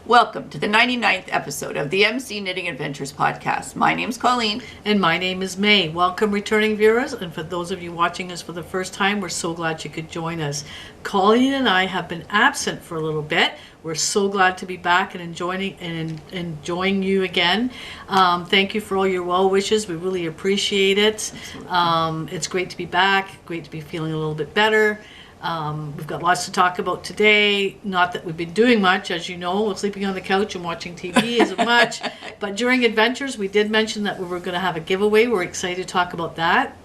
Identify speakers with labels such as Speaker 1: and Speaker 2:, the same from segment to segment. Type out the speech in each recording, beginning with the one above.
Speaker 1: Welcome to the 99th episode of the MC Knitting Adventures podcast. My name's Colleen.
Speaker 2: And my name is May. Welcome, returning viewers. And for those of you watching us for the first time, we're so glad you could join us. Colleen and I have been absent for a little bit. We're so glad to be back and enjoying you again. Thank you for all your well wishes. We really appreciate it. It's great to be back. Great to be feeling a little bit better. We've got lots to talk about today. Not that we've been doing much, as you know. We're sleeping on the couch and watching TV isn't much. But during Adventures, we did mention that we were going to have a giveaway. We're excited to talk about that.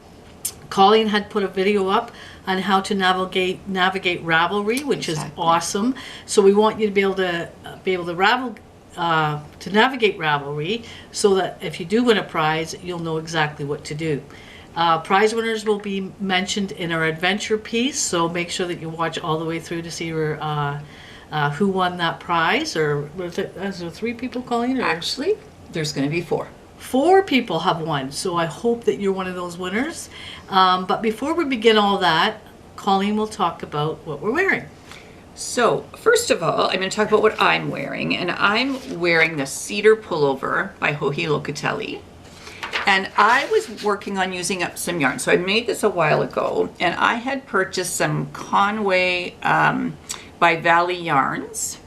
Speaker 2: Colleen had put a video up on how to navigate Ravelry, which is awesome. So we want you to be able to navigate Ravelry, so that if you do win a prize, you'll know exactly what to do. Prize winners will be mentioned in our adventure piece, so make sure that you watch all the way through to see who won that prize. Or is there 3 people calling?
Speaker 1: Actually, there's going to be 4.
Speaker 2: 4 people have won, so I hope that you're one of those winners. But before we begin all that, Colleen will talk about what we're wearing.
Speaker 1: So, first of all, I'm going to talk about what I'm wearing, and I'm wearing the Cedar Pullover by Joji Locatelli. And I was working on using up some yarn. So I made this a while ago, and I had purchased some Conway by Valley Yarns.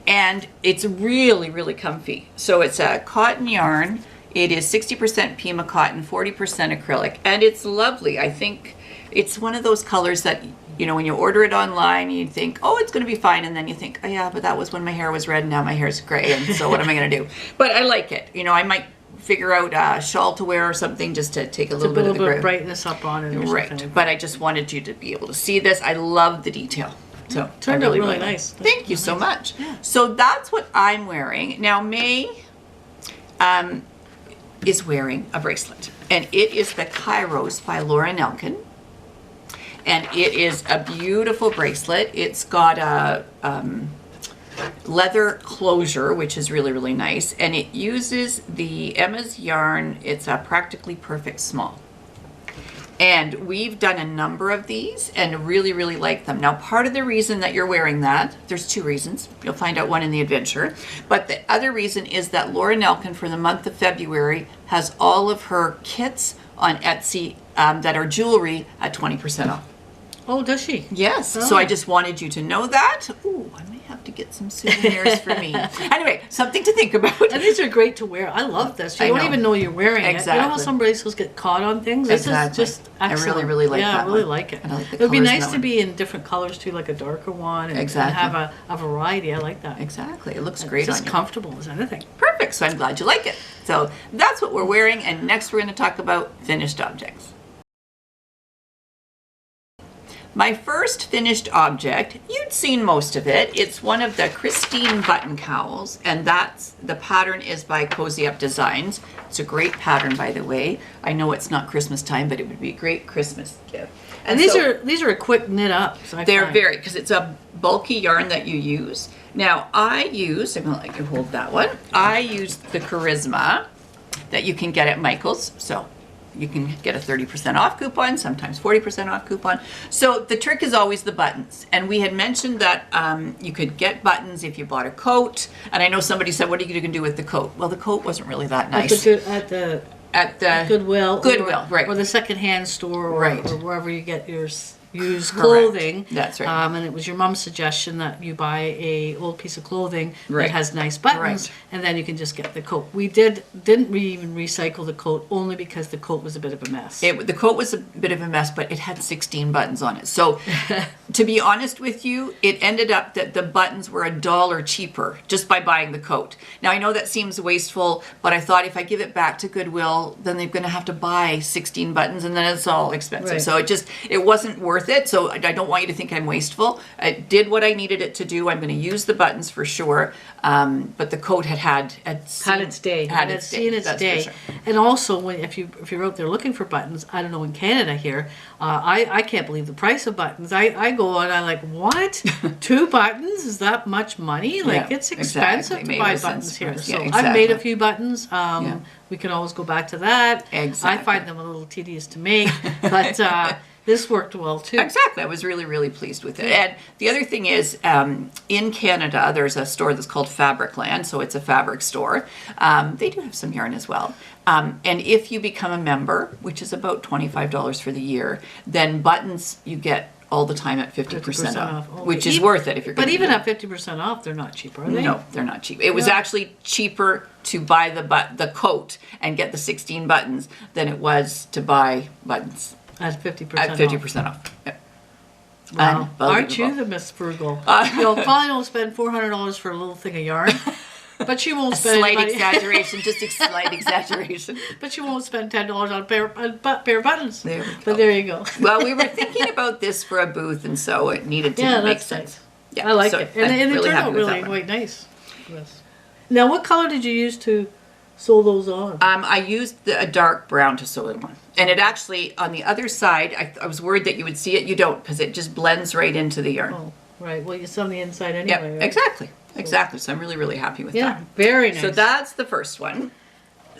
Speaker 1: And it's really, really comfy. So it's a cotton yarn. It is 60% Pima cotton, 40% acrylic. And it's lovely. I think it's one of those colors that, you know, when you order it online, you think, oh, it's going to be fine. And then you think, oh yeah, but that was when my hair was red and now my hair is gray. And so what am I going to do? But I like it. You know, I might figure out a shawl to wear or something just to take a little bit of
Speaker 2: brightness up on it.
Speaker 1: Right, but I just wanted you to be able to see this. I love the detail. So
Speaker 2: turned out really nice.
Speaker 1: Thank you so much. Yeah. So that's what I'm wearing. Now May is wearing a bracelet, and it is the Kairos by Laura Nelkin. And it is a beautiful bracelet. It's got a leather closure, which is really, really nice, and it uses the Emma's yarn. It's a Practically Perfect small, and we've done a number of these and really, really like them. Now, part of the reason that you're wearing that, there's 2 reasons. You'll find out one in the adventure, but the other reason is that Laura Nelkin for the month of February has all of her kits on Etsy that are jewelry at 20% off.
Speaker 2: Oh, does she?
Speaker 1: Yes. Oh. So I just wanted you to know that. Ooh, I may have to get some souvenirs for me. Anyway, something to think about.
Speaker 2: And these are great to wear. I love this. You don't even know you're wearing it. You know how some bracelets get caught on things? This is just excellent.
Speaker 1: I really, really like that.
Speaker 2: Yeah, I really like it.
Speaker 1: And I like the
Speaker 2: it would be
Speaker 1: colors
Speaker 2: nice to be in different colors too, like a darker one, and have a variety. I like that.
Speaker 1: Exactly. It looks great on you.
Speaker 2: It's as comfortable as anything.
Speaker 1: Perfect. So I'm glad you like it. So that's what we're wearing, and next we're going to talk about finished objects. My first finished object, you'd seen most of it. It's one of the Christine button cowls, and the pattern is by Cozy Up Designs. It's a great pattern, by the way. I know it's not Christmas time, but it would be a great Christmas gift.
Speaker 2: And these are a quick knit up.
Speaker 1: They're very, because it's a bulky yarn that you use. Now I'm going to let you hold that one. I used the Charisma that you can get at Michael's. So you can get a 30% off coupon, sometimes 40% off coupon. So the trick is always the buttons. And we had mentioned that you could get buttons if you bought a coat. And I know somebody said, what are you going to do with the coat? Well, the coat wasn't really that nice.
Speaker 2: At the Goodwill.
Speaker 1: Right.
Speaker 2: Or the secondhand store, or wherever you get your used
Speaker 1: Correct.
Speaker 2: Clothing.
Speaker 1: That's right.
Speaker 2: And it was your mom's suggestion that you buy a old piece of clothing that has nice buttons, and then you can just get the coat. We didn't even recycle the coat, only because the coat was a bit of a mess.
Speaker 1: The coat was a bit of a mess, but it had 16 buttons on it. So to be honest with you, it ended up that the buttons were $1 cheaper just by buying the coat. Now I know that seems wasteful, but I thought if I give it back to Goodwill, then they're going to have to buy 16 buttons, and then it's all expensive. Right. So it wasn't worth it. So I don't want you to think I'm wasteful. It did what I needed it to do. I'm going to use the buttons for sure. But the coat had
Speaker 2: its day. Had seen its day. Sure. And also, if you're out there looking for buttons, I don't know, in Canada here, I can't believe the price of buttons. I go and I'm like, what? 2 buttons? Is that much money? Like, it's expensive to buy buttons here. So I've made a few buttons. We can always go back to that.
Speaker 1: Exactly.
Speaker 2: I find them a little tedious to make, but This worked well too.
Speaker 1: Exactly. I was really, really pleased with it. And the other thing is, in Canada, there's a store that's called Fabricland, so it's a fabric store. They do have some yarn as well. And if you become a member, which is about $25 for the year, then buttons you get all the time at 50% off, which is worth it if you're going
Speaker 2: But
Speaker 1: to
Speaker 2: even at 50% off, they're not cheap, are they?
Speaker 1: No, they're not cheap. It was actually cheaper to buy the coat and get the 16 buttons than it was to buy buttons.
Speaker 2: At 50%
Speaker 1: At 50% off. Yep.
Speaker 2: Wow. Aren't you
Speaker 1: Unbelievable.
Speaker 2: the Miss Frugal? You'll probably don't spend $400 for a little thing of yarn, but she won't spend
Speaker 1: Slight
Speaker 2: money.
Speaker 1: exaggeration, just a slight exaggeration.
Speaker 2: But she won't spend $10 on a pair of buttons.
Speaker 1: There we go.
Speaker 2: But there you go.
Speaker 1: Well, we were thinking about this for a booth, and so it needed to
Speaker 2: Yeah,
Speaker 1: make
Speaker 2: that's
Speaker 1: sense.
Speaker 2: nice.
Speaker 1: Yeah,
Speaker 2: I like
Speaker 1: so
Speaker 2: it. And
Speaker 1: I'm
Speaker 2: it
Speaker 1: really
Speaker 2: turned
Speaker 1: happy
Speaker 2: out
Speaker 1: with that
Speaker 2: really
Speaker 1: one.
Speaker 2: quite nice. Yes. Now, what color did you use to sew those on?
Speaker 1: I used a dark brown to sew it on. And it actually, on the other side, I was worried that you would see it. You don't, because it just blends right into the yarn.
Speaker 2: Oh, right. Well, you sew on the inside anyway,
Speaker 1: Yep,
Speaker 2: right?
Speaker 1: exactly. Exactly. So I'm really, really happy with
Speaker 2: Yeah,
Speaker 1: that.
Speaker 2: very nice.
Speaker 1: So that's the first one.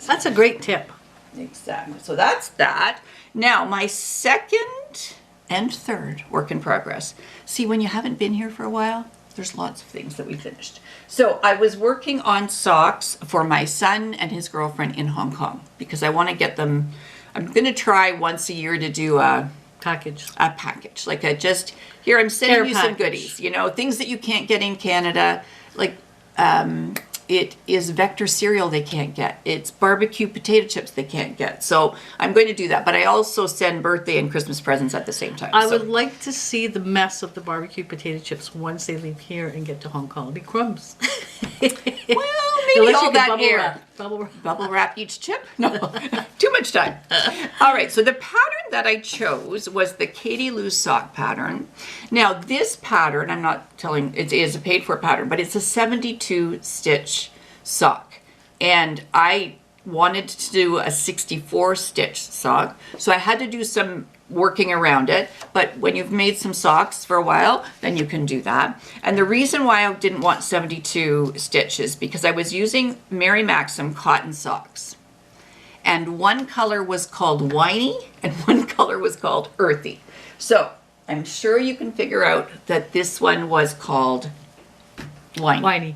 Speaker 2: That's a great tip.
Speaker 1: Exactly. So that's that. Now, my second and third work in progress. See, when you haven't been here for a while, there's lots of things that we finished. So I was working on socks for my son and his girlfriend in Hong Kong because I want to get them. I'm going to try once a year to do a
Speaker 2: Package.
Speaker 1: package. Like here I'm sending
Speaker 2: Care
Speaker 1: you some
Speaker 2: package.
Speaker 1: goodies, things that you can't get in Canada. Like it is Vector cereal they can't get. It's barbecue potato chips they can't get. So I'm going to do that. But I also send birthday and Christmas presents at the same time.
Speaker 2: I would like to see the mess of the barbecue potato chips once they leave here and get to Hong Kong. It'll be crumbs.
Speaker 1: Well, maybe
Speaker 2: Unless
Speaker 1: all
Speaker 2: you can
Speaker 1: that
Speaker 2: bubble
Speaker 1: air.
Speaker 2: wrap. Bubble wrap.
Speaker 1: Bubble wrap each chip? No, too much time. All right, so the pattern that I chose was the Katie Lou sock pattern. Now this pattern, I'm not telling, it is a paid for pattern, but it's a 72 stitch sock. And I wanted to do a 64 stitch sock, so I had to do some working around it. But when you've made some socks for a while, then you can do that. And the reason why I didn't want 72 stitches because I was using Mary Maxim cotton socks, and one color was called Whiny and one color was called Earthy. So I'm sure you can figure out that this one was called Whiny.
Speaker 2: Whiny.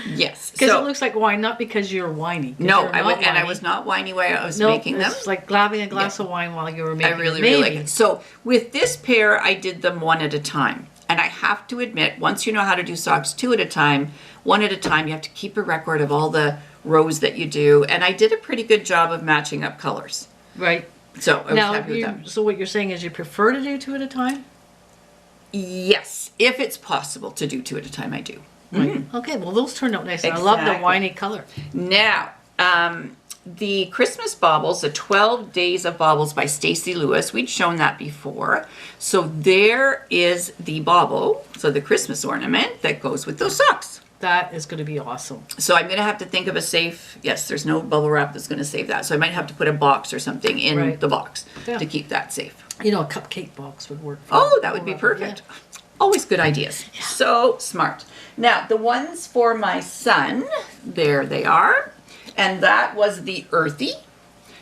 Speaker 1: Yes.
Speaker 2: Because
Speaker 1: So
Speaker 2: it looks like wine, not because you're whiny. 'Cause
Speaker 1: no,
Speaker 2: you're
Speaker 1: I
Speaker 2: not
Speaker 1: was, and I
Speaker 2: whiny.
Speaker 1: was not whiny while I was
Speaker 2: No,
Speaker 1: making them.
Speaker 2: it's like having a glass of wine while you were making
Speaker 1: I really,
Speaker 2: it.
Speaker 1: really
Speaker 2: Maybe.
Speaker 1: like it. So with this pair, I did them one at a time. And I have to admit, once you know how to do socks two at a time, one at a time, you have to keep a record of all the rows that you do. And I did a pretty good job of matching up colors.
Speaker 2: Right.
Speaker 1: So I was
Speaker 2: Now,
Speaker 1: happy with them.
Speaker 2: so what you're saying is you prefer to do two at a time?
Speaker 1: Yes, if it's possible to do two at a time, I do.
Speaker 2: Right. Okay, well, those turned out nice. I love the
Speaker 1: Exactly.
Speaker 2: whiny color.
Speaker 1: Now, the Christmas Baubles, the 12 Days of Baubles by Stacey Lewis. We'd shown that before. So there is the bauble, so the Christmas ornament that goes with those socks.
Speaker 2: That is going to be awesome.
Speaker 1: So I'm going to have to think of a safe, yes, there's no bubble wrap that's going to save that. So I might have to put a box or something in
Speaker 2: Right.
Speaker 1: the box
Speaker 2: Yeah.
Speaker 1: to keep that safe.
Speaker 2: You know, a cupcake box would work. For
Speaker 1: Oh, that would be
Speaker 2: yeah.
Speaker 1: perfect. Always good ideas. So smart. Now, the ones for my son, there they are. And that was the Earthy.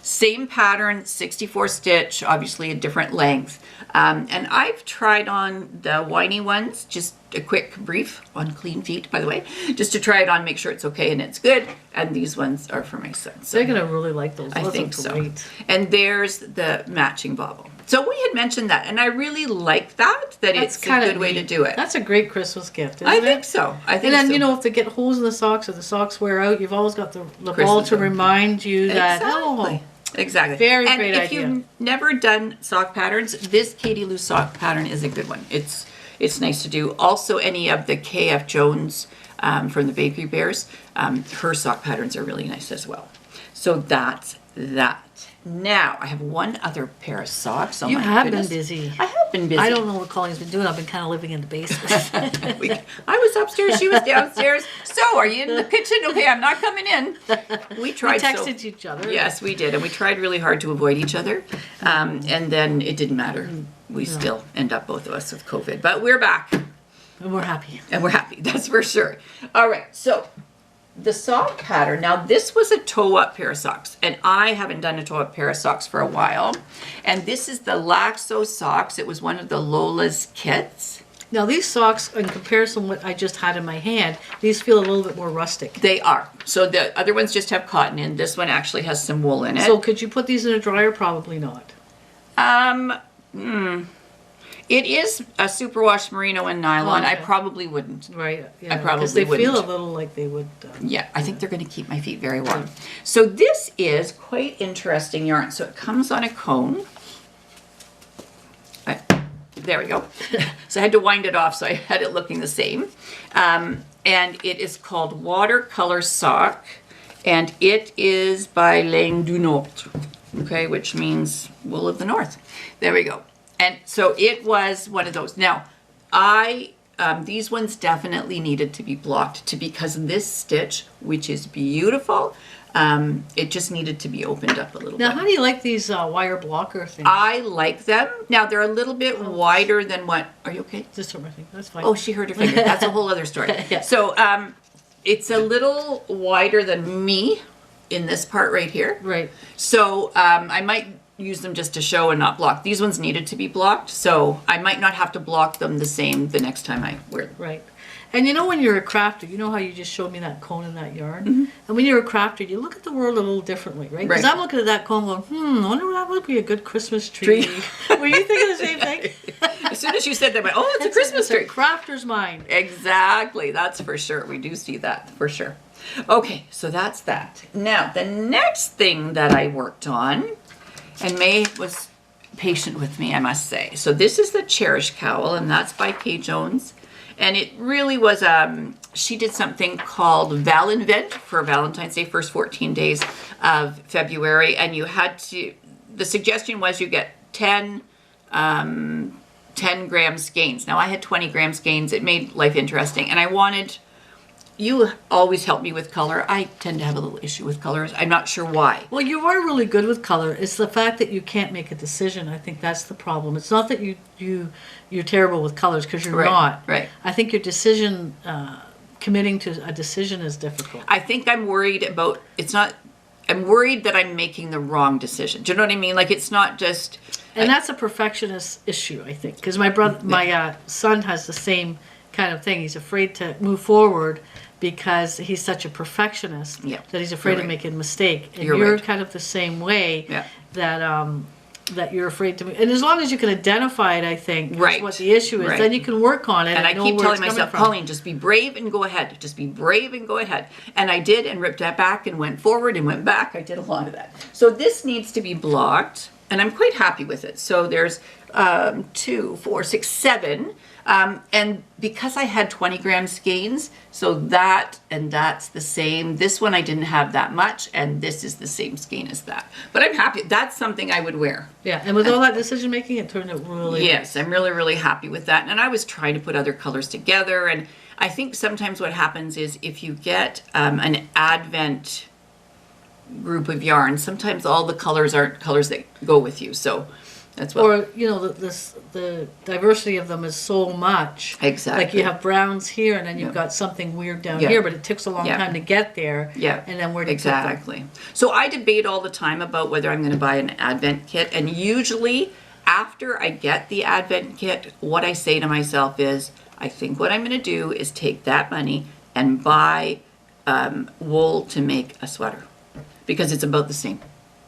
Speaker 1: Same pattern, 64 stitch, obviously a different length. And I've tried on the whiny ones, just a quick brief on clean feet, by the way, just to try it on, make sure it's okay and it's good. And these ones are for my son. So
Speaker 2: They're going to really like those.
Speaker 1: I
Speaker 2: Those
Speaker 1: think
Speaker 2: look
Speaker 1: so.
Speaker 2: great.
Speaker 1: And there's the matching bauble. So we had mentioned that, and I really like that it's a
Speaker 2: kinda
Speaker 1: good way to
Speaker 2: neat.
Speaker 1: do it.
Speaker 2: That's a great Christmas gift, isn't
Speaker 1: I
Speaker 2: it?
Speaker 1: think so. I think
Speaker 2: And then,
Speaker 1: so.
Speaker 2: you know, if they get holes in the socks or the socks wear out, you've always got the ball
Speaker 1: Christmas
Speaker 2: to
Speaker 1: one.
Speaker 2: remind you that,
Speaker 1: Exactly. Exactly.
Speaker 2: Very
Speaker 1: and
Speaker 2: great
Speaker 1: if
Speaker 2: idea.
Speaker 1: you've never done sock patterns, this Katie Lou sock pattern is a good one. It's nice to do. Also, any of the KF Jones from the Bakery Bears, her sock patterns are really nice as well. So that's that. Now, I have one other pair of socks. Oh,
Speaker 2: You
Speaker 1: my
Speaker 2: have
Speaker 1: goodness.
Speaker 2: been busy.
Speaker 1: I have been busy.
Speaker 2: I don't know what Colleen's been doing. I've been kind of living in the basement.
Speaker 1: I was upstairs, she was downstairs. So, are you in the kitchen? Okay, I'm not coming in. We
Speaker 2: We
Speaker 1: tried
Speaker 2: texted each other.
Speaker 1: Yes, we did, and we tried really hard to avoid each other, and then it didn't matter. We still end up, both of us, with COVID, but we're back,
Speaker 2: And we're happy.
Speaker 1: and we're happy, that's for sure. All right, so the sock pattern, now this was a toe-up pair of socks, and I haven't done a toe-up pair of socks for a while. And this is the Lalo Socks. It was one of the Lola's kits.
Speaker 2: Now these socks, in comparison to what I just had in my hand, these feel a little bit more rustic.
Speaker 1: They are. So the other ones just have cotton in. This one actually has some wool in it.
Speaker 2: So could you put these in a dryer? Probably not.
Speaker 1: It is a superwash merino and nylon.
Speaker 2: Okay.
Speaker 1: I probably wouldn't.
Speaker 2: Right. Yeah,
Speaker 1: I probably
Speaker 2: because they
Speaker 1: wouldn't.
Speaker 2: feel a little like they would.
Speaker 1: Yeah, I think they're going to keep my feet very warm. So this is quite interesting yarn. So it comes on a cone. There we go. So I had to wind it off so I had it looking the same. And it is called Watercolor Sock. And it is by Laine du Nord. Okay, which means wool of the north. There we go. And so it was one of those. Now, these ones definitely needed to be blocked because this stitch, which is beautiful, it just needed to be opened up a little bit.
Speaker 2: Now, how do you like these wire blocker things?
Speaker 1: I like them. Now, they're a little bit wider than what... Are you okay?
Speaker 2: Just hurt my finger. That's fine.
Speaker 1: Oh, she hurt her finger. That's a whole other story.
Speaker 2: Yeah.
Speaker 1: So, it's a little wider than me in this part right here.
Speaker 2: Right.
Speaker 1: So, I might use them just to show and not block. These ones needed to be blocked, so I might not have to block them the same the next time I wear them.
Speaker 2: Right. And you know when you're a crafter, you know how you just showed me that cone and that yarn?
Speaker 1: Mm-hmm.
Speaker 2: And when you're a crafter, you look at the world a little differently, right? Because
Speaker 1: Right.
Speaker 2: I'm looking at that cone going, I wonder if that would be a good Christmas tree. Were you thinking the same thing?
Speaker 1: As soon as you said that, I went, oh, it's a Christmas tree.
Speaker 2: It's a crafter's mind.
Speaker 1: Exactly, that's for sure. We do see that, for sure. Okay, so that's that. Now, the next thing that I worked on, and May was patient with me, I must say. So this is the Cherish Cowl, and that's by Kay Jones. And it really was, she did something called Valinvent for Valentine's Day, first 14 days of February. And you had to, the suggestion was you get 10 gram skeins. Now I had 20 gram skeins. It made life interesting. And I wanted, you always help me with color. I tend to have a little issue with colors. I'm not sure why.
Speaker 2: Well, you are really good with color. It's the fact that you can't make a decision. I think that's the problem. It's not that you're terrible with colors, because you're not.
Speaker 1: Right.
Speaker 2: I think your decision, committing to a decision is difficult.
Speaker 1: I think I'm worried about, I'm worried that I'm making the wrong decision. Do you know what I mean? Like, it's not just...
Speaker 2: And that's a perfectionist issue, I think, because my son has the same kind of thing. He's afraid to move forward because he's such a perfectionist that he's afraid of making a mistake. And you're kind of the same way that you're afraid to move. And as long as you can identify it, I think, is what the issue is, then you can work on it.
Speaker 1: And I keep telling myself,
Speaker 2: from.
Speaker 1: Colleen, just be brave and go ahead. Just be brave and go ahead. And I did, and ripped that back and went forward and went back. I did a lot of that. So this needs to be blocked, and I'm quite happy with it. So there's 2, 4, 6, 7. And because I had 20 gram skeins, so that and that's the same. This one I didn't have that much, and this is the same skein as that. But I'm happy. That's something I would wear.
Speaker 2: Yeah, and with all that decision making, it turned out really
Speaker 1: Yes, I'm really, really happy with that. And I was trying to put other colors together, and I think sometimes what happens is if you get an Advent group of yarn, sometimes all the colors aren't colors that go with you. So that's what.
Speaker 2: Or, you know, the diversity of them is so much.
Speaker 1: Exactly.
Speaker 2: Like you have browns here, and then you've got something weird down here, but it takes a long time to get there.
Speaker 1: Yeah.
Speaker 2: And then where to put them.
Speaker 1: Exactly. So I debate all the time about whether I'm going to buy an Advent kit, and usually after I get the Advent kit, what I say to myself is, I think what I'm going to do is take that money and buy wool to make a sweater, because it's about the same.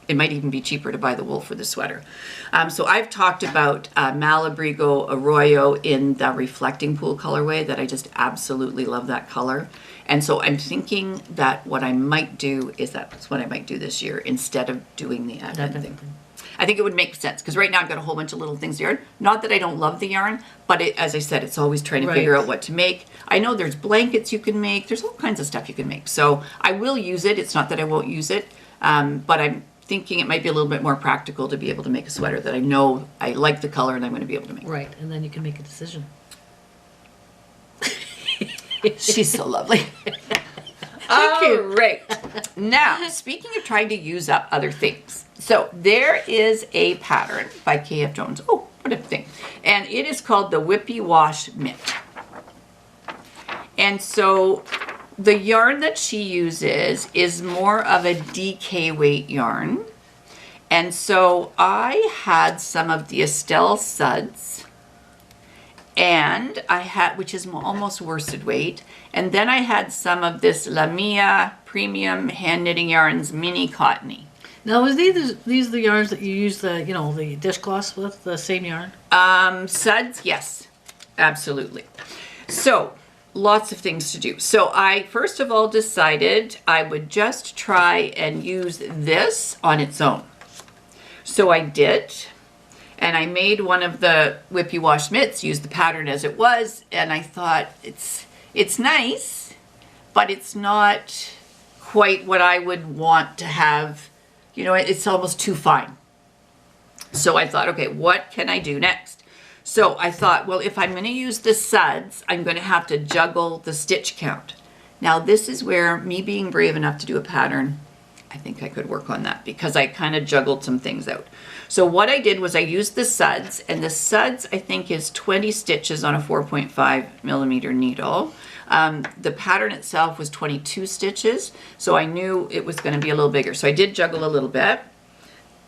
Speaker 1: It might even be cheaper to buy the wool for the sweater. So I've talked about Malabrigo Arroyo in the reflecting pool colorway that I just absolutely love that color. And so I'm thinking that what I might do is that's what I might do this year instead of doing the Advent thing. I think it would make sense, because right now I've got a whole bunch of little things to yarn. Not that I don't love the yarn, but as I said, it's always trying to figure out what to make. I know there's blankets you can make. There's all kinds of stuff you can make. So I will use it. It's not that I won't use it, but I'm thinking it might be a little bit more practical to be able to make a sweater that I know I like the color and I'm going to be able to make.
Speaker 2: Right, and then you can make a decision.
Speaker 1: She's so lovely.
Speaker 2: Thank you.
Speaker 1: Right. Now, speaking of trying to use up other things. So there is a pattern by K.F. Jones. Oh, what a thing. And it is called the Whippy Wash Mitt. And so the yarn that she uses is more of a DK weight yarn. And so I had some of the Estelle suds, and I had, which is almost worsted weight. And then I had some of this Lamia Premium Hand Knitting Yarns Mini Cottony.
Speaker 2: Now, is these the yarns that you use the, the dishcloths with, the same yarn?
Speaker 1: Suds, yes, absolutely. So, lots of things to do. So I first of all decided I would just try and use this on its own. So I did, and I made one of the Whippy wash mitts, used the pattern as it was, and I thought it's nice, but it's not quite what I would want to have. It's almost too fine. So I thought, okay, what can I do next? So I thought, well, if I'm going to use the suds, I'm going to have to juggle the stitch count. Now this is where me being brave enough to do a pattern, I think I could work on that because I kind of juggled some things out. So what I did was I used the suds, and the suds I think is 20 stitches on a 4.5 millimeter needle. The pattern itself was 22 stitches, so I knew it was going to be a little bigger. So I did juggle a little bit.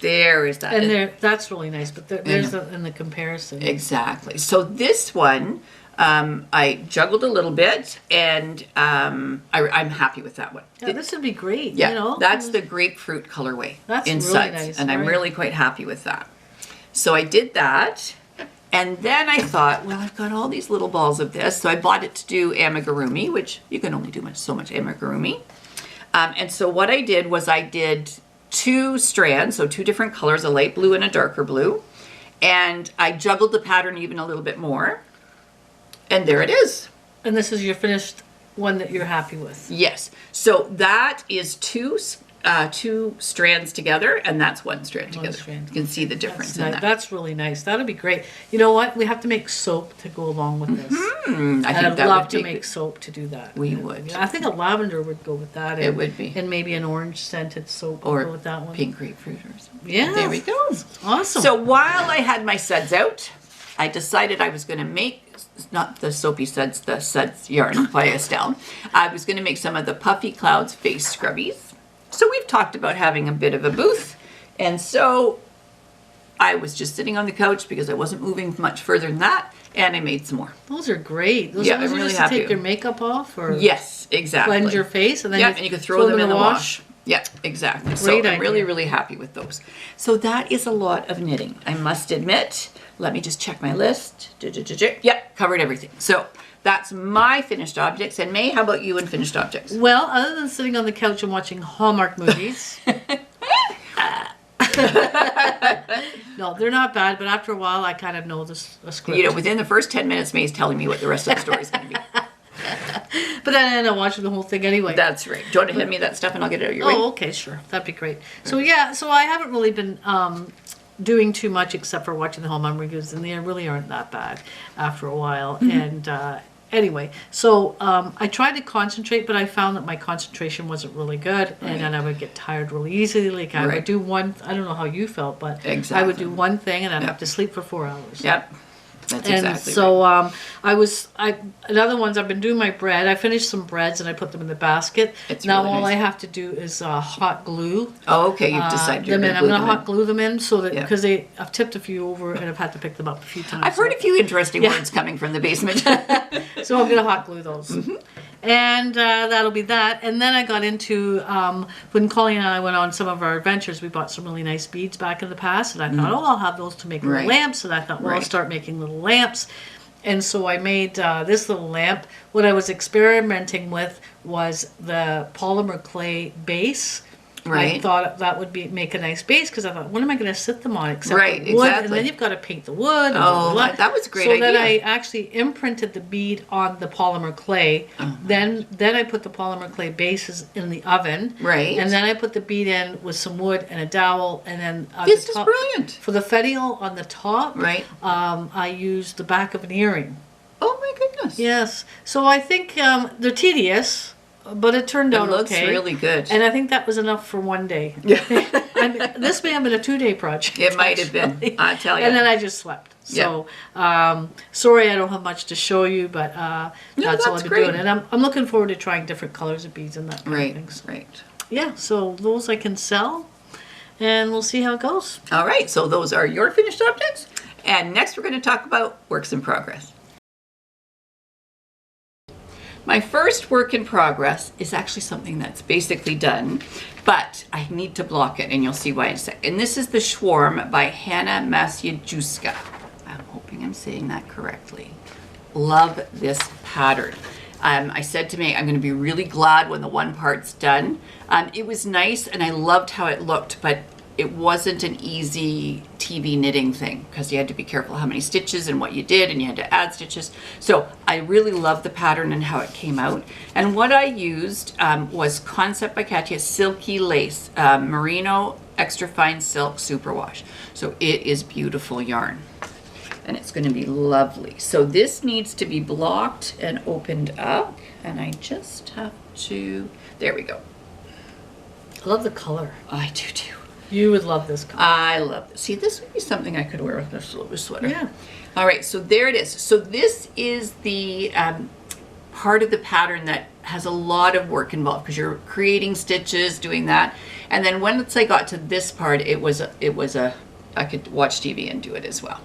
Speaker 1: There is that.
Speaker 2: And that's really nice, but there's in the comparison.
Speaker 1: Exactly. So this one, I juggled a little bit, and I'm happy with that one.
Speaker 2: Yeah, this would be great.
Speaker 1: Yeah, that's the grapefruit colorway.
Speaker 2: That's
Speaker 1: in
Speaker 2: really
Speaker 1: suds,
Speaker 2: nice.
Speaker 1: and I'm really quite happy with that. So I did that, and then I thought, well, I've got all these little balls of this, so I bought it to do amigurumi, which you can only do so much amigurumi. And so what I did was I did 2 strands, so 2 different colors, a light blue and a darker blue, and I juggled the pattern even a little bit more. And there it is.
Speaker 2: And this is your finished one that you're happy with.
Speaker 1: Yes. So that is two strands together, and that's one strand together. You can see the difference in that.
Speaker 2: That's really nice. That'll be great. You know what? We have to make soap to go along with this.
Speaker 1: I'd
Speaker 2: love to make soap to do that.
Speaker 1: We would.
Speaker 2: I think a lavender would go with that.
Speaker 1: It would be.
Speaker 2: And maybe an orange scented soap
Speaker 1: or
Speaker 2: would go with that one.
Speaker 1: Pink grapefruit or something.
Speaker 2: Yeah.
Speaker 1: There we go.
Speaker 2: Awesome.
Speaker 1: So while I had my suds out, I decided I was going to make, not the soapy suds, the suds yarn by Estelle. I was going to make some of the Puffy Clouds face scrubbies. So we've talked about having a bit of a booth, and so I was just sitting on the couch because I wasn't moving much further than that, and I made some more.
Speaker 2: Those are great. Those
Speaker 1: I'm
Speaker 2: are
Speaker 1: really
Speaker 2: just
Speaker 1: happy.
Speaker 2: To take your makeup off, or
Speaker 1: yes, exactly.
Speaker 2: cleanse your face, and then
Speaker 1: and you could throw them in the wash. Yeah, exactly.
Speaker 2: Great
Speaker 1: so
Speaker 2: idea.
Speaker 1: I'm really, really happy with those. So that is a lot of knitting, I must admit. Let me just check my list. Yep, covered everything. So that's my finished objects. And May, how about you and finished objects?
Speaker 2: Well, other than sitting on the couch and watching Hallmark movies. No, they're not bad, but after a while I kind of know the script.
Speaker 1: Within the first 10 minutes, May's telling me what the rest of the story is going to be.
Speaker 2: But then I end up watching the whole thing anyway.
Speaker 1: That's right. Do you want to hand me that stuff and I'll get it out of your way?
Speaker 2: Oh, okay, sure. That'd be great. So yeah, so I haven't really been doing too much except for watching the Hallmark movies, and they really aren't that bad after a while. And anyway, so I tried to concentrate, but I found that my concentration wasn't really good, and then I would get tired really easily. Like I would do one, I don't know how you felt, but I would do one thing and I'd have to sleep for 4 hours.
Speaker 1: Yep. That's
Speaker 2: and
Speaker 1: exactly
Speaker 2: so
Speaker 1: right.
Speaker 2: another ones I've been doing my bread. I finished some breads and I put them in the basket. Now
Speaker 1: really
Speaker 2: all
Speaker 1: nice.
Speaker 2: I have to do is hot glue.
Speaker 1: Oh, okay. You've decided you're
Speaker 2: them
Speaker 1: going
Speaker 2: in.
Speaker 1: to
Speaker 2: I'm going to hot glue them in so that because
Speaker 1: Yeah.
Speaker 2: I've tipped a few over and I've had to pick them up a few times.
Speaker 1: I've heard a few interesting words coming from the basement.
Speaker 2: So I'm going to hot glue those. And that'll be that. And then I got into, when Colleen and I went on some of our adventures, we bought some really nice beads back in the past. And I thought, I'll have those to make little lamps. And I thought, well, I'll start making little lamps. And so I made this little lamp. What I was experimenting with was the polymer clay base. I thought that would make a nice base because I thought, what am I going to sit them on except for wood? And then you've got to paint the wood. And
Speaker 1: that was a great idea.
Speaker 2: So then I actually imprinted the bead on the polymer clay. Then I put the polymer clay bases in the oven. And then I put the bead in with some wood and a dowel. And then
Speaker 1: this is brilliant.
Speaker 2: For the fetial on the top, I used the back of an earring.
Speaker 1: Oh my goodness.
Speaker 2: Yes. So I think they're tedious. But it turned out
Speaker 1: looks
Speaker 2: okay.
Speaker 1: really good.
Speaker 2: And I think that was enough for one day. This may have been a 2-day project.
Speaker 1: It might have been. I tell you.
Speaker 2: And then I just slept. So, sorry I don't have much to show you, but that's all I've been doing. And I'm looking forward to trying different colors of beads and that kind of thing. So,
Speaker 1: right.
Speaker 2: yeah, so those I can sell, and we'll see how it goes.
Speaker 1: All right, so those are your finished objects. And next we're going to talk about works in progress. My first work in progress is actually something that's basically done, but I need to block it, and you'll see why in a sec. And this is the Schwarm by Hanna Masiejewska. I'm hoping I'm saying that correctly. Love this pattern. I said to May, I'm going to be really glad when the one part's done. It was nice, and I loved how it looked, but it wasn't an easy TV knitting thing because you had to be careful how many stitches and what you did, and you had to add stitches. So I really loved the pattern and how it came out. And what I used was Concept by Katia Silky Lace, Merino Extra Fine Silk Superwash. So it is beautiful yarn, and it's going to be lovely. So this needs to be blocked and opened up, and I just have to, there we go.
Speaker 2: I love the color.
Speaker 1: I do too.
Speaker 2: You would love this color.
Speaker 1: I love this. See, this would be something I could wear with this little sweater.
Speaker 2: Yeah.
Speaker 1: All right, so there it is. So this is the part of the pattern that has a lot of work involved because you're creating stitches, doing that. And then once I got to this part, I could watch TV and do it as well.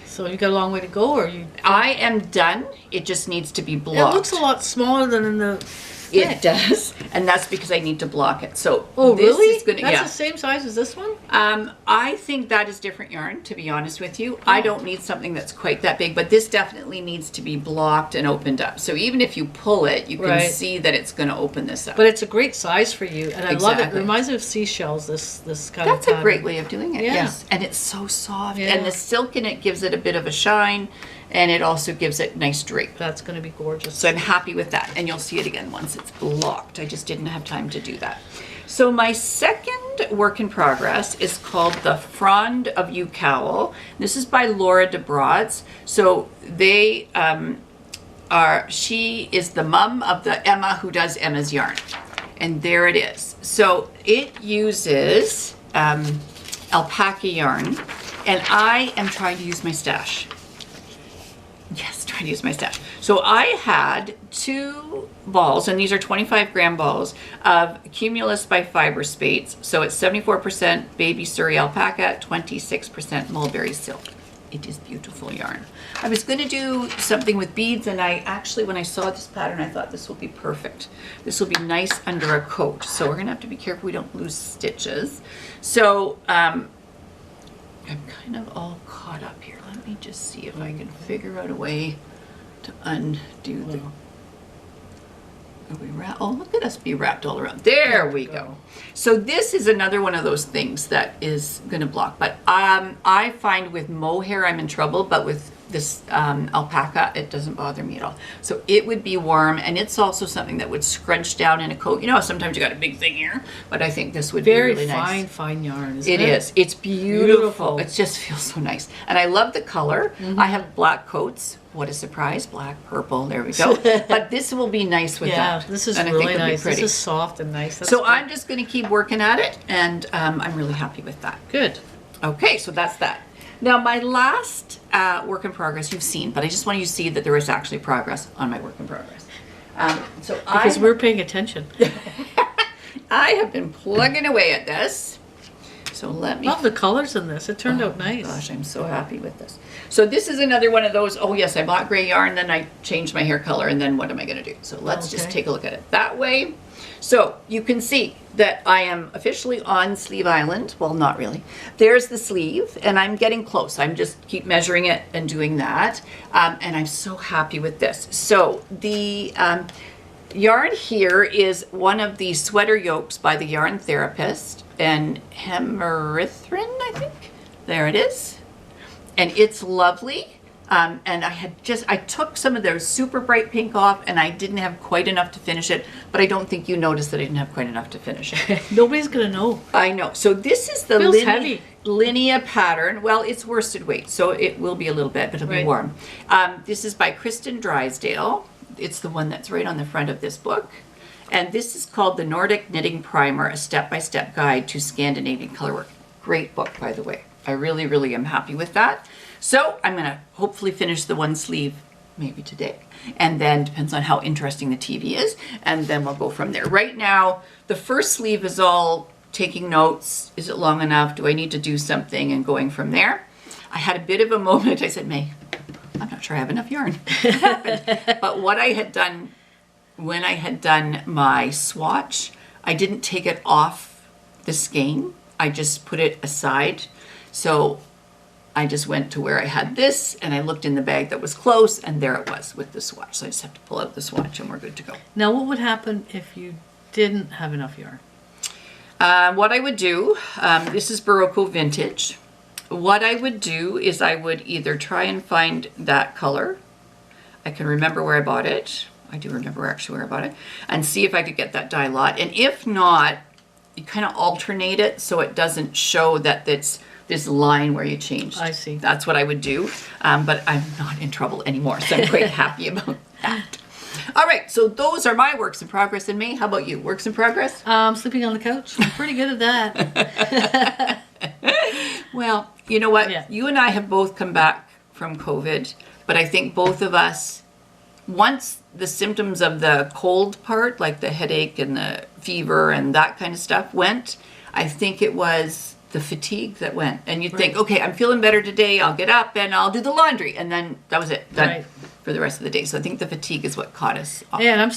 Speaker 2: So you got a long way to go, or you?
Speaker 1: I am done. It just needs to be blocked.
Speaker 2: It looks a lot smaller than in the.
Speaker 1: It does, and that's because I need to block it. So
Speaker 2: this really? Is
Speaker 1: gonna,
Speaker 2: that's the same size as this one?
Speaker 1: I think that is different yarn, to be honest with you. I don't need something that's quite that big, but this definitely needs to be blocked and opened up. So even if you pull it, you can see that it's going to open this up.
Speaker 2: But it's a great size for you, and I love it. It reminds me of seashells, this kind of
Speaker 1: That's a great way of doing it,
Speaker 2: yeah.
Speaker 1: Yes. And it's so soft, and the silk in it gives it a bit of a shine, and it also gives it nice drape.
Speaker 2: That's going to be gorgeous.
Speaker 1: So I'm happy with that, and you'll see it again once it's blocked. I just didn't have time to do that. So my second work in progress is called the Frond of You Cowl. This is by Laura de Broads. So they she is the mum of the Emma who does Emma's yarn. And there it is. So it uses alpaca yarn, and I am trying to use my stash. Yes, trying to use my stash. So I had 2 balls, and these are 25-gram balls, of Cumulus by Fiber Spates. So it's 74% baby Surrey alpaca, 26% mulberry silk. It is beautiful yarn. I was going to do something with beads, and I actually, when I saw this pattern, I thought this will be perfect. This will be nice under a coat. So we're going to have to be careful we don't lose stitches. So I'm kind of all caught up here. Let me just see if I can figure out a way to undo the... Are we oh, look at us be wrapped all around. There we go. So this is another one of those things that is going to block. But I find with mohair I'm in trouble, but with this alpaca, it doesn't bother me at all. So it would be warm, and it's also something that would scrunch down in a coat. You know, sometimes you got a big thing here, but I think this would be really nice.
Speaker 2: Very fine yarn, isn't it?
Speaker 1: It is. It's beautiful. It just feels so nice. And I love the color. I have black coats. What a surprise. Black, purple, there we go. But this will be nice with that.
Speaker 2: Yeah, this is
Speaker 1: and
Speaker 2: really nice. This is soft and nice.
Speaker 1: So I'm just going to keep working at it, and I'm really happy with that.
Speaker 2: Good.
Speaker 1: Okay, so that's that. Now my last work in progress you've seen, but I just want you to see that there is actually progress on my work in progress.
Speaker 2: Because we're paying attention.
Speaker 1: I have been plugging away at this. So let me...
Speaker 2: Love the colors in this. It turned out nice.
Speaker 1: Gosh, I'm so happy with this. So this is another one of those, oh yes, I bought gray yarn, then I changed my hair color, and then what am I going to do? So let's just take a look at it that way. So you can see that I am officially on Sleeve Island. Well, not really. There's the sleeve, and I'm getting close. I'm just keep measuring it and doing that. And I'm so happy with this. So the yarn here is one of the sweater yokes by the Yarn Therapist, and Hemerithrin, I think. There it is. And it's lovely. And I took some of those super bright pink off, and I didn't have quite enough to finish it, but I don't think you noticed that I didn't have quite enough to finish it.
Speaker 2: Nobody's gonna know.
Speaker 1: I know. So this is the Linea pattern. Well, it's worsted weight, so it will be a little bit, but it'll be warm. This is by Kristen Drysdale. It's the one that's right on the front of this book. And this is called The Nordic Knitting Primer, a step-by-step guide to Scandinavian colorwork. Great book, by the way. I really, really am happy with that. So I'm going to hopefully finish the one sleeve maybe today. And then depends on how interesting the TV is. And then we'll go from there. Right now, the first sleeve is all taking notes. Is it long enough? Do I need to do something? And going from there. I had a bit of a moment. I said, May, I'm not sure I have enough yarn. What happened? But what I had done when I had done my swatch, I didn't take it off the skein. I just put it aside. So I just went to where I had this and I looked in the bag that was close and there it was with the swatch. So I just have to pull out the swatch and we're good to go.
Speaker 2: Now, what would happen if you didn't have enough yarn?
Speaker 1: What I would do, this is Barocco Vintage. What I would do is I would either try and find that color. I can remember where I bought it. I do remember actually where I bought it. And see if I could get that dye lot. And if not, you kind of alternate it so it doesn't show that it's this line where you changed.
Speaker 2: I see.
Speaker 1: That's what I would do. But I'm not in trouble anymore, so I'm quite happy about that. All right, so those are my works in progress. And May, how about you? Works in progress?
Speaker 2: Sleeping on the couch. I'm pretty good at that.
Speaker 1: Well, you know what?
Speaker 2: Yeah.
Speaker 1: You and I have both come back from COVID, but I think both of us, once the symptoms of the cold part, like the headache and the fever and that kind of stuff went, I think it was the fatigue that went. And you'd think, okay, I'm feeling better today. I'll get up and I'll do the laundry. And then that was it. Done for the rest of the day. So I think the fatigue is what caught us off.
Speaker 2: Yeah, and I'm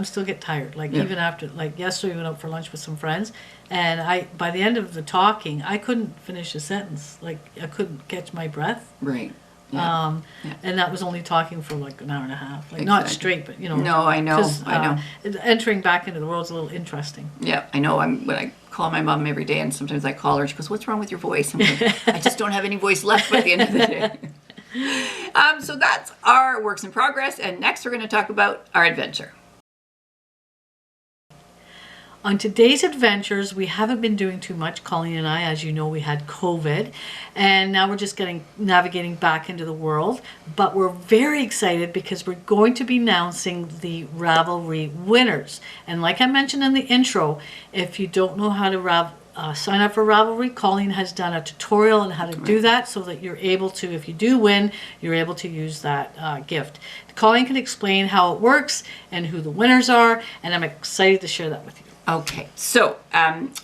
Speaker 2: still get tired. Like even after, like yesterday we went out for lunch with some friends and by the end of the talking, I couldn't finish a sentence. Like I couldn't catch my breath.
Speaker 1: Right.
Speaker 2: And that was only talking for like an hour and a half. Like not straight, but you know.
Speaker 1: No, I know. I know.
Speaker 2: Entering back into the world is a little interesting.
Speaker 1: Yeah, I know. When I call my mom every day, and sometimes I call her, she goes, "What's wrong with your voice?" I'm like, I just don't have any voice left by the end of the day. So that's our works in progress, and next we're going to talk about our adventure.
Speaker 2: On today's adventures, we haven't been doing too much, Colleen and I. As you know, we had COVID, and now we're just navigating back into the world. But we're very excited because we're going to be announcing the Ravelry winners. And like I mentioned in the intro, if you don't know how to sign up for Ravelry, Colleen has done a tutorial on how to do that so that you're able to, if you do win, you're able to use that gift. Colleen can explain how it works and who the winners are, and I'm excited to share that with you.
Speaker 1: Okay, so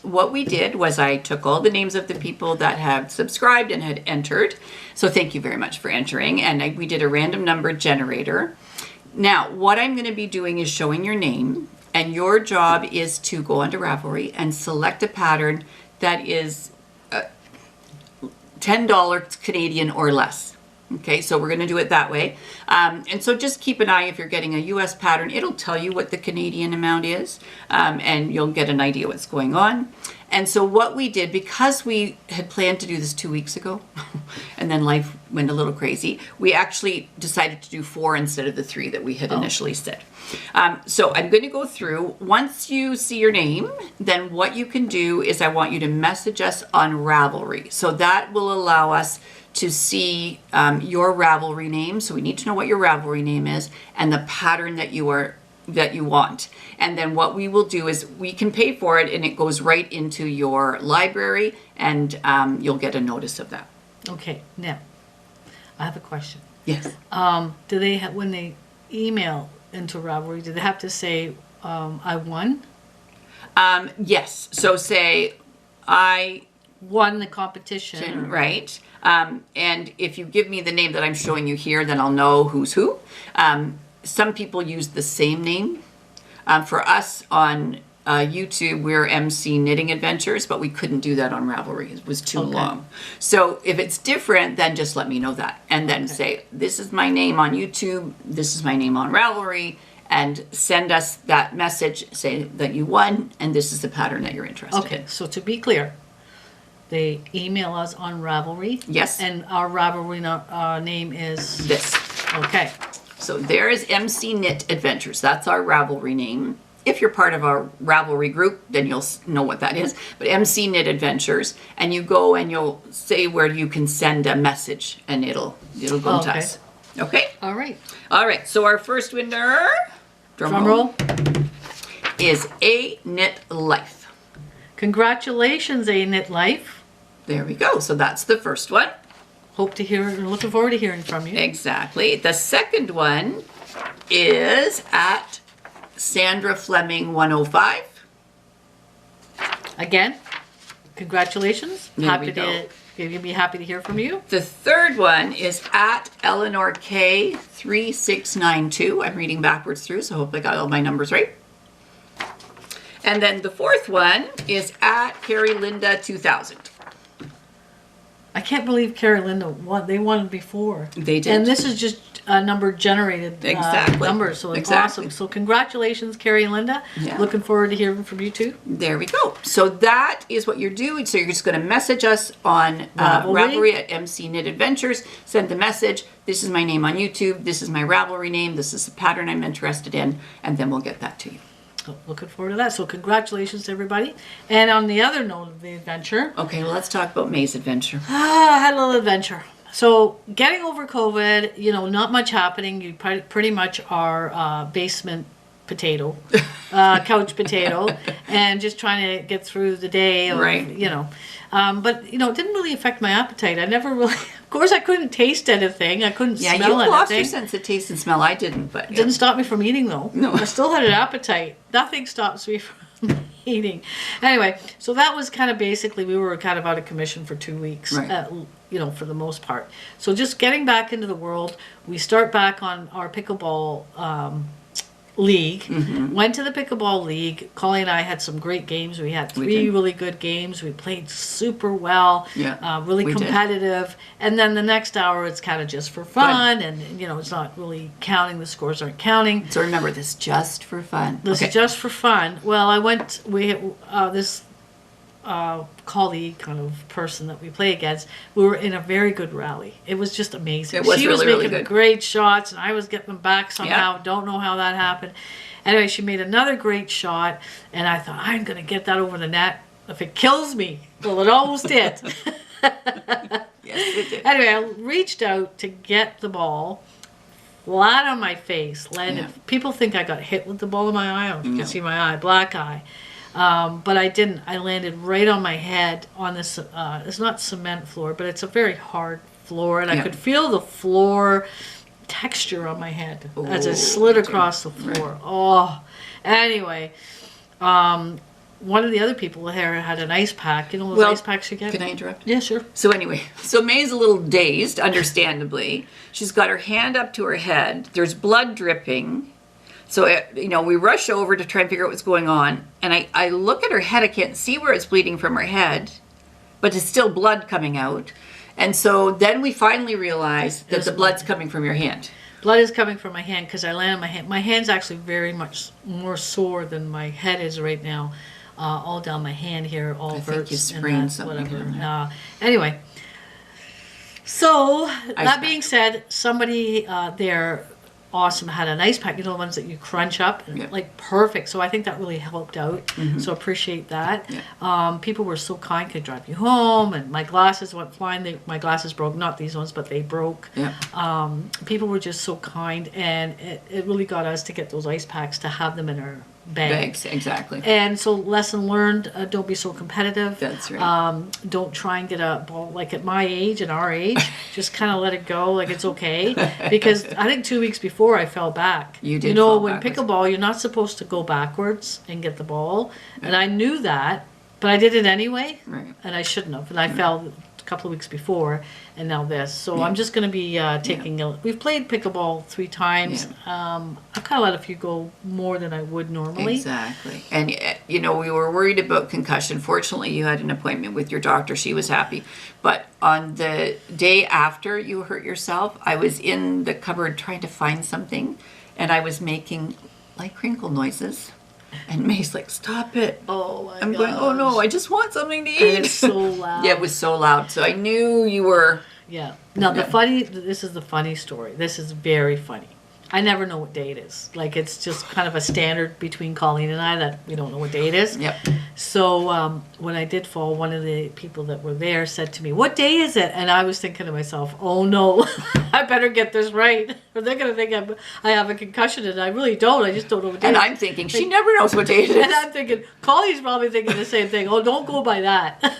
Speaker 1: what we did was I took all the names of the people that have subscribed and had entered. So thank you very much for entering. And we did a random number generator. Now, what I'm going to be doing is showing your name. And your job is to go onto Ravelry and select a pattern that is $10 Canadian or less. Okay, so we're going to do it that way. And so just keep an eye if you're getting a US pattern. It'll tell you what the Canadian amount is, and you'll get an idea what's going on. And so what we did, because we had planned to do this 2 weeks ago, and then life went a little crazy, we actually decided to do 4 instead of the 3 that we had initially said. So I'm going to go through. Once you see your name, then what you can do is I want you to message us on Ravelry. So that will allow us to see your Ravelry name. So we need to know what your Ravelry name is and the pattern that you want. And then what we will do is we can pay for it and it goes right into your library and you'll get a notice of that.
Speaker 2: Okay, now I have a question.
Speaker 1: Yes.
Speaker 2: Do they have, when they email into Ravelry, do they have to say I won?
Speaker 1: Yes. So say I
Speaker 2: won the competition.
Speaker 1: Right. And if you give me the name that I'm showing you here, then I'll know who's who. Some people use the same name. For us on YouTube, we're MC Knitting Adventures, but we couldn't do that on Ravelry. It was too long. So if it's different, then just let me know that. And then say, this is my name on YouTube, this is my name on Ravelry, and send us that message, say that you won, and this is the pattern that you're interested in.
Speaker 2: Okay, so to be clear, they email us on Ravelry.
Speaker 1: Yes.
Speaker 2: And our Ravelry name is?
Speaker 1: This.
Speaker 2: Okay.
Speaker 1: So there is MC Knit Adventures. That's our Ravelry name. If you're part of our Ravelry group, then you'll know what that is. But MC Knit Adventures, and you go and you'll say where you can send a message, and it'll go to us. Okay.
Speaker 2: All right.
Speaker 1: All right. So our first winner, drum roll, is A Knit Life.
Speaker 2: Congratulations, A Knit Life.
Speaker 1: There we go. So that's the first one.
Speaker 2: hope to hear, looking forward to hearing from you.
Speaker 1: Exactly. The second one is at Sandra Fleming 105.
Speaker 2: Again, congratulations.
Speaker 1: There we go.
Speaker 2: You'll be happy to hear from you.
Speaker 1: The third one is at Eleanor K 3692. I'm reading backwards through, so I hope I got all my numbers right. And then the fourth one is at Carrie Linda 2000.
Speaker 2: I can't believe Carrie Linda won. They won before.
Speaker 1: They did.
Speaker 2: And this is just a number generated number, so it's awesome. So congratulations, Carrie and Linda.
Speaker 1: Yeah.
Speaker 2: Looking forward to hearing from you too.
Speaker 1: There we go. So that is what you're doing. So you're just going to message us on Ravelry at mcknitadventures. Send the message. This is my name on YouTube. This is my Ravelry name. This is the pattern I'm interested in. And then we'll get that to you.
Speaker 2: So looking forward to that. So congratulations to everybody. And on the other note of the adventure.
Speaker 1: Okay, well, let's talk about May's adventure.
Speaker 2: I had a little adventure. So getting over COVID, not much happening. You pretty much are basement potato, couch potato, and just trying to get through the day.
Speaker 1: Right.
Speaker 2: But it didn't really affect my appetite. I never really, of course, I couldn't taste anything. I couldn't smell anything. Yeah, you
Speaker 1: lost your sense of taste and smell. I didn't, but
Speaker 2: it didn't stop me from eating though.
Speaker 1: No,
Speaker 2: I still had an appetite. Nothing stops me from eating. Anyway, so that was kind of basically we were kind of out of commission for 2 weeks.
Speaker 1: Right.
Speaker 2: For the most part. So just getting back into the world, we start back on our pickleball league. Mm-hmm. Went to the pickleball league. Colleen and I had some great games. We had three really good games. We played super well.
Speaker 1: Yeah,
Speaker 2: really competitive. Did. And then the next hour, it's kind of just for fun, and it's not really counting. The scores aren't counting.
Speaker 1: So remember, this is just for fun.
Speaker 2: This is just for fun. Well, I went. This colleague kind of person that we play against, we were in a very good rally. It was just amazing.
Speaker 1: She was
Speaker 2: making
Speaker 1: good.
Speaker 2: Great shots, and I was getting them back somehow. Yep. Don't know how that happened. Anyway, she made another great shot, and I thought, I'm going to get that over the net. If it kills me, well, it almost did.
Speaker 1: Yes, it did.
Speaker 2: Anyway, I reached out to get the ball flat on my face. Landed. Yeah. People think I got hit with the ball in my eye. I don't know if you can see my eye, black eye. But I didn't. I landed right on my head on this, it's not cement floor, but it's a very hard floor. And I could feel the floor texture on my head as it slid across the floor. Right. Oh, anyway, one of the other people here had an ice pack. You know those ice packs you get?
Speaker 1: Can I interrupt?
Speaker 2: Yeah, sure.
Speaker 1: So anyway, May's a little dazed, understandably. She's got her hand up to her head. There's blood dripping. So, we rush over to try and figure out what's going on. And I look at her head. I can't see where it's bleeding from her head, but it's still blood coming out. And so then we finally realize that the blood's coming from your hand.
Speaker 2: Blood is coming from my hand because I landed my hand. My hand's actually very much more sore than my head is right now. All down my hand here, all hurts.
Speaker 1: I think you sprained something.
Speaker 2: Whatever. Anyway, so that being said, somebody there... awesome had an ice pack, the ones that you crunch up, like perfect. So I think that really helped out. Mm-hmm. So appreciate that. Yeah. People were so kind, could drive you home, and my glasses went flying. My glasses broke, not these ones, but they broke. Yeah. People were just so kind, and it really got us to get those ice packs to have them in our bags.
Speaker 1: Exactly.
Speaker 2: And so lesson learned, don't be so competitive.
Speaker 1: That's right.
Speaker 2: Don't try and get a ball like at my age and our age. Just kind of let it go, like it's okay. Because I think 2 weeks before I fell back.
Speaker 1: You did.
Speaker 2: When pickleball, you're not supposed to go backwards and get the ball. And I knew that, but I did it anyway. Right. And I shouldn't have. And I fell a couple of weeks before, and now this. So I'm just going to be taking we've played pickleball 3 times. Yeah. I've kind of let a few go more than I would normally.
Speaker 1: Exactly. And we were worried about concussion. Fortunately, you had an appointment with your doctor. She was happy. But on the day after you hurt yourself, I was in the cupboard trying to find something, and I was making like crinkle noises. And May's like, stop it.
Speaker 2: Oh my
Speaker 1: I'm going, oh no, I just want something to eat.
Speaker 2: And it's so loud.
Speaker 1: Yeah, it was so loud. So I knew you were.
Speaker 2: Yeah. Now this is the funny story. This is very funny. I never know what day it is. Like, it's just kind of a standard between Colleen and I that we don't know what day it is.
Speaker 1: Yep.
Speaker 2: So when I did fall, one of the people that were there said to me, what day is it? And I was thinking to myself, oh no, I better get this right. Or they're going to think I have a concussion, and I really don't. I just don't know what day it is.
Speaker 1: And I'm thinking, she never knows what day it is.
Speaker 2: And I'm thinking, Colleen's probably thinking the same thing. Oh, don't go by that.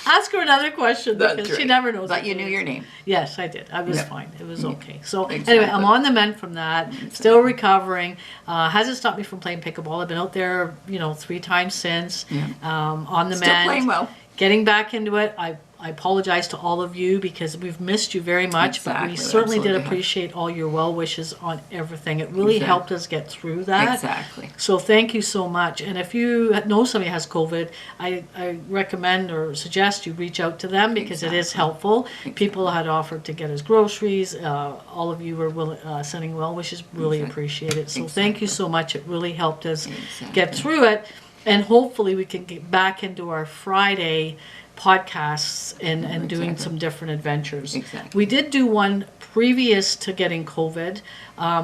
Speaker 2: Ask her another question because she never knows.
Speaker 1: But you knew your name.
Speaker 2: Yes, I did. I was
Speaker 1: Yep.
Speaker 2: fine. It was okay. So
Speaker 1: Exactly.
Speaker 2: anyway, I'm on the mend from that. Still recovering. Hasn't stopped me from playing pickleball. I've been out there, 3 times since.
Speaker 1: Yeah.
Speaker 2: On the
Speaker 1: Still
Speaker 2: mend.
Speaker 1: playing well.
Speaker 2: Getting back into it. I apologize to all of you because we've missed you very much, but we
Speaker 1: Exactly,
Speaker 2: certainly did
Speaker 1: absolutely.
Speaker 2: appreciate all your well wishes on everything. It really
Speaker 1: Exactly.
Speaker 2: helped us get through that.
Speaker 1: Exactly.
Speaker 2: So thank you so much. And if you know somebody has COVID, I recommend or suggest you reach out to them because it is
Speaker 1: Exactly.
Speaker 2: helpful. People had offered to get us groceries. All of you were sending well wishes. Really
Speaker 1: Exactly.
Speaker 2: appreciate it. So thank you so much. It really helped us
Speaker 1: Exactly.
Speaker 2: get through it. And hopefully we can get back into our Friday podcasts and doing
Speaker 1: Exactly.
Speaker 2: some different adventures.
Speaker 1: Exactly.
Speaker 2: We did do one previous to getting COVID.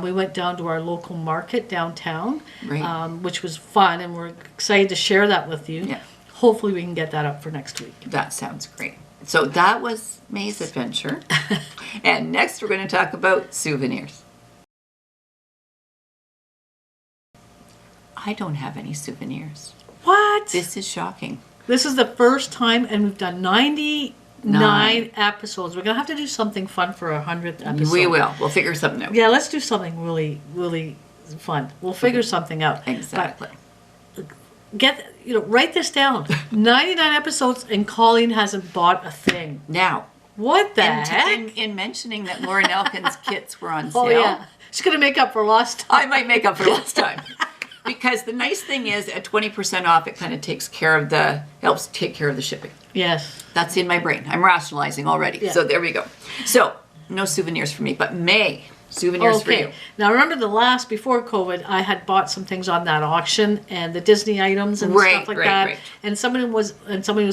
Speaker 2: We went down to our local market downtown,
Speaker 1: Right.
Speaker 2: which was fun, and we're excited to share that with you.
Speaker 1: Yeah.
Speaker 2: Hopefully we can get that up for next week.
Speaker 1: That sounds great. So that was May's adventure. And next we're going to talk about souvenirs. I don't have any souvenirs.
Speaker 2: What?
Speaker 1: This is shocking.
Speaker 2: This is the first time, and we've done 99 episodes. We're going to have to do something fun for our 100th episode.
Speaker 1: We will. We'll figure something out.
Speaker 2: Yeah, let's do something really, really fun. We'll figure something out.
Speaker 1: Exactly.
Speaker 2: But write this down. 99 episodes, and Colleen hasn't bought a thing.
Speaker 1: Now,
Speaker 2: What the heck?
Speaker 1: in mentioning that Lauren Elkin's kits were on sale,
Speaker 2: Oh, yeah. She's going to make up for lost time.
Speaker 1: I might make up for last time. Because the nice thing is at 20% off, it kind of helps take care of the shipping.
Speaker 2: Yes.
Speaker 1: That's in my brain. I'm rationalizing already.
Speaker 2: Yeah.
Speaker 1: So there we go. So no souvenirs for me, but May, souvenirs for you.
Speaker 2: Now remember before COVID, I had bought some things on that auction and the Disney items and
Speaker 1: Right,
Speaker 2: stuff like
Speaker 1: right,
Speaker 2: that.
Speaker 1: right.
Speaker 2: And somebody was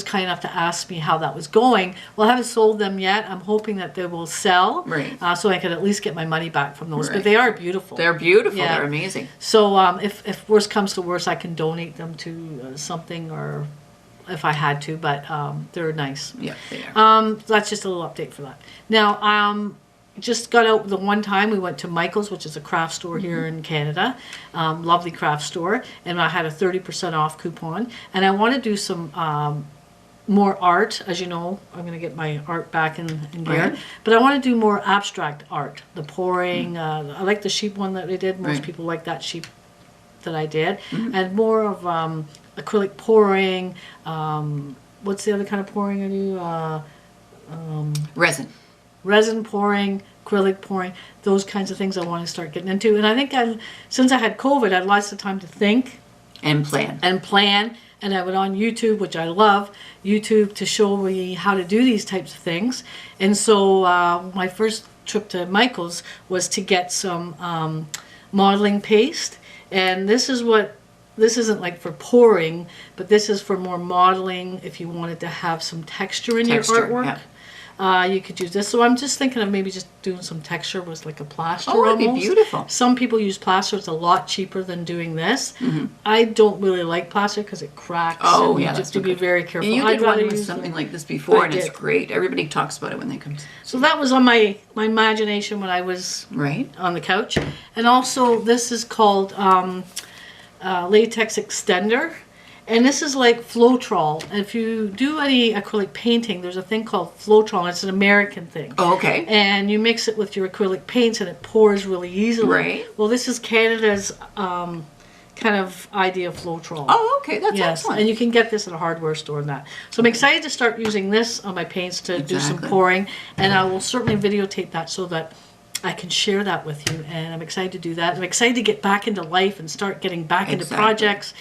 Speaker 2: kind enough to ask me how that was going. Well, I haven't sold them yet. I'm hoping that they will sell,
Speaker 1: Right.
Speaker 2: So I could at least get my money back from those. But
Speaker 1: Right.
Speaker 2: they are beautiful.
Speaker 1: They're beautiful.
Speaker 2: Yeah.
Speaker 1: They're amazing.
Speaker 2: So if worst comes to worst, I can donate them to something, or if I had to. But they're nice.
Speaker 1: Yeah, they are.
Speaker 2: That's just a little update for that. Now, just got out the one time we went to Michael's, which is a craft store here in Canada, lovely craft store, and I had a 30% off coupon. And I want to do some more art. As you know, I'm going to get my art back in gear,
Speaker 1: Right.
Speaker 2: but I want to do more abstract art. The pouring, I like the sheep one that they did. Most
Speaker 1: Right.
Speaker 2: people like that sheep that I did, and more of acrylic pouring. What's the other kind of pouring I do?
Speaker 1: Resin.
Speaker 2: Resin pouring, acrylic pouring, those kinds of things I want to start getting into. And I think since I had COVID, I had lots of time to think
Speaker 1: And plan.
Speaker 2: and plan. And I went on YouTube, which I love, YouTube to show me how to do these types of things. And so my first trip to Michael's was to get some modeling paste. And this isn't like for pouring, but this is for more modeling if you wanted to have some texture in your artwork.
Speaker 1: Yeah.
Speaker 2: You could use this. So I'm just thinking of maybe just doing some texture with like a plaster.
Speaker 1: Oh, it'd be
Speaker 2: almost.
Speaker 1: beautiful.
Speaker 2: Some people use plaster. It's a lot cheaper than doing this. I don't really like plaster because it cracks.
Speaker 1: Oh,
Speaker 2: and
Speaker 1: yeah,
Speaker 2: you
Speaker 1: that's
Speaker 2: have to be
Speaker 1: okay.
Speaker 2: very careful.
Speaker 1: And you
Speaker 2: I'd
Speaker 1: did one
Speaker 2: rather
Speaker 1: with
Speaker 2: use
Speaker 1: something
Speaker 2: the-
Speaker 1: like this before,
Speaker 2: I
Speaker 1: and it's
Speaker 2: did.
Speaker 1: great. Everybody talks about it when they come.
Speaker 2: So that was on my imagination when I was
Speaker 1: Right?
Speaker 2: on the couch. And also this is called latex extender. And this is like Floetrol. If you do any acrylic painting, there's a thing called Floetrol. It's an American thing.
Speaker 1: Oh, okay.
Speaker 2: And you mix it with your acrylic paints and it pours really easily.
Speaker 1: Right.
Speaker 2: Well, this is Canada's kind of idea of Floetrol.
Speaker 1: Oh, okay. That's
Speaker 2: Yes,
Speaker 1: excellent.
Speaker 2: and you can get this at a hardware store and that. So I'm excited to start using this on my paints to do some
Speaker 1: Exactly.
Speaker 2: pouring, and I will certainly videotape that so that I can share that with you. And I'm excited to do that. I'm excited to get back into life and start getting back into
Speaker 1: Exactly.
Speaker 2: projects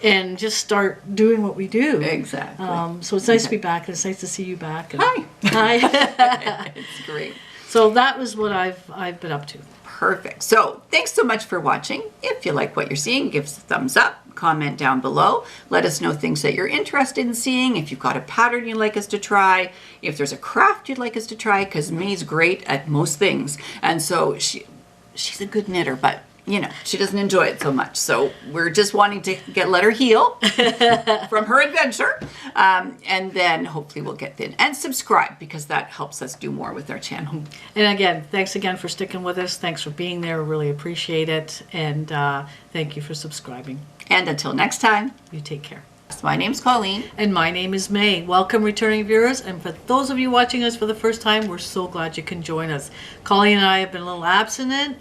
Speaker 2: and just start doing what we do.
Speaker 1: Exactly.
Speaker 2: So it's nice to be back, and it's nice to see you back. And
Speaker 1: Hi.
Speaker 2: Hi.
Speaker 1: It's great.
Speaker 2: So that was what I've been up to.
Speaker 1: Perfect. So thanks so much for watching. If you like what you're seeing, give us a thumbs up, comment down below. Let us know things that you're interested in seeing. If you've got a pattern you'd like us to try, if there's a craft you'd like us to try, because May's great at most things. And so she's a good knitter, but she doesn't enjoy it so much. So we're just wanting to let her heal from her adventure. And then hopefully we'll get in and subscribe, because that helps us do more with our channel.
Speaker 2: And again, thanks again for sticking with us. Thanks for being there. Really appreciate it. And thank you for subscribing.
Speaker 1: And until next time.
Speaker 2: You take care.
Speaker 1: My name's Colleen.
Speaker 2: And my name is May. Welcome, returning viewers. And for those of you watching us for the first time, we're so glad you can join us. Colleen and I have been a little absent.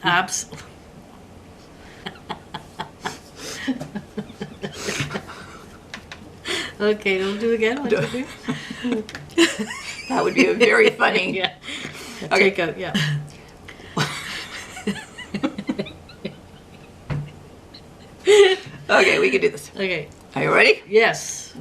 Speaker 2: Okay, don't do it again. 1, 2, 3.
Speaker 1: That would be a very funny.
Speaker 2: Yeah.
Speaker 1: Okay.
Speaker 2: Take out, yeah.
Speaker 1: Okay, we can do this.
Speaker 2: Okay.
Speaker 1: Are you ready?
Speaker 2: Yes.